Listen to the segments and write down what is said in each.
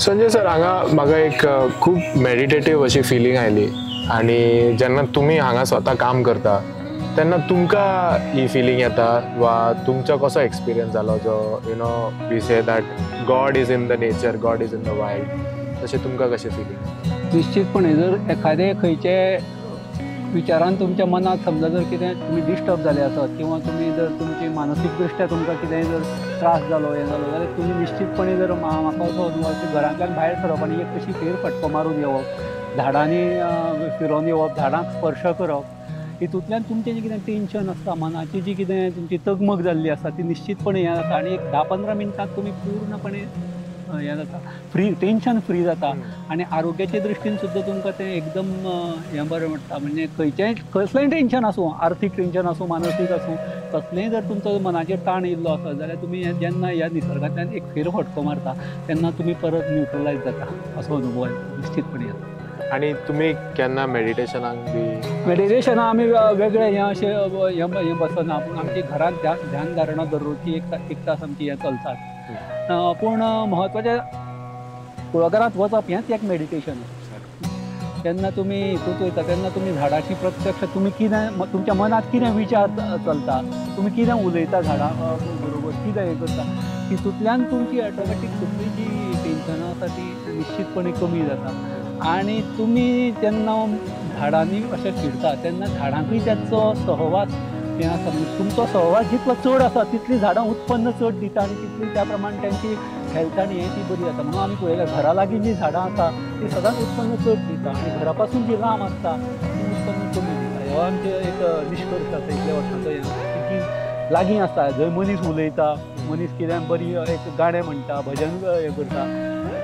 संजय सर, हांगा म्हाका एक खूप मेडिटेटिव्ह अशी फिलिंग आयली आणि जेन्ना तुम्ही हांगा स्वता काम करता तेन्ना तुमकां ही फिलिंग येता वा तुमचो कसो एक्सपिरियन्स जालो जो we say that God is in the nature, God is in the wild, तशें तुमकां कशें फिलिंग? निश्चितपणे जर एखादे खंयचे विचारान तुमच्या मनात समजा जर कितें तुमी डिस्टर्ब जाले आसत किंवा तुमी जर तुमची मानसीक दृश्ट्या तुमकां कितेंय जर त्रास जालो हें जालो जाल्यार तुमी निश्चितपणे जर म्हाका असो अनुभव की घरांतल्यान भायर सरप आनी एक अशी फेरफटको मारून येवप, झाडांनी फिरोन येवप, झाडांक स्पर्श करप, हितूंतल्यान तुमचें जें कितें टेन्शन आसता, मनाची जी कितें तुमची तगमग जाल्ली आसता ती निश्चितपणे हें जाता आनी एक 10-15 मिनटांत तुमी पूर्णपणे हें जाता, टेन्शन फ्री जाता आनी आरोग्याचे दृश्टीन सुद्दां तुमकां तें एकदम हें बरें म्हणटा. म्हणजे खंयचेंय कसलेंय टेन्शन आसूं, आर्थीक टेन्शन आसूं, मानसीक आसूं, कसलेंय जर तुमचो मनाचेर ताण येयल्लो आसत जाल्यार तुमी जेन्ना ह्या निसर्गांतल्यान एक फेरफटको मारता तेन्ना तुमी परत न्यूट्रलायज जाता असो अनुभव निश्चितपणे येता. आणि तुम्ही केन्ना मेडिटेशनाक बी? मेडिटेशना आमी वेगळे हें अशें हें बसना, पूण आमची घरांत ध्यान धारणा दररोजची एक तास आमची हें चलतात. पूण म्हत्वाचें कुळागरांत वचप हेंच एक मेडिटेशन. जेन्ना तुमी हितूंत वयता तेन्ना तुमी झाडाची प्रत्यक्ष तुमी कितें तुमच्या मनात कितें विचार चलता, तुमी कितें उलयता झाडां बरोबर, कितें हें करता, हितूंतल्यान तुमची ऑटोमॅटीक सगळी जी टेन्शनां आसा ती निश्चितपणे कमी जाता. आनी तुमी जेन्ना झाडांनी अशें फिरता तेन्ना झाडांकूय त्याचो सहवास हें आसा. म्हणजे तुमचो सहवास जितलो चड आसा तितली झाडां उत्पन्न चड दिता आनी तितली त्या प्रमाण तेंची हेल्थ आनी हें ती बरी जाता. म्हणून आमी पळयल्या घरा लागीं जीं झाडां आसा तीं सदांच उत्पन्न चड दिता आनी घरा पासून जी लांब आसता ती उत्पन्न कमी दिता. हो आमचे एक निश्कर्श आसा इतल्या वर्सांचो की लागीं आसता जंय मनीस उलयता, मनीस कितें बरी एक गाणें म्हणटा, भजन हें करता,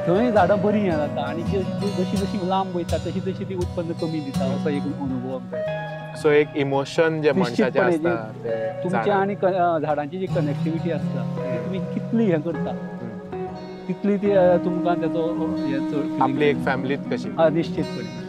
थंय झाडां बरी हें जाता आनी जशी जशी लांब वयता तशी तशी ती उत्पन्न कमी दिता असो एक अनुभव आमकां येता. सो एक इमोशन जे मनशाचें आसता तुमचें आनी झाडांची जी कनेक्टिविटी आसता तुमी कितली हें करता तितली ती तुमकां तेचो हें चड आपली एक फॅमिलीच कशी निश्चितपणे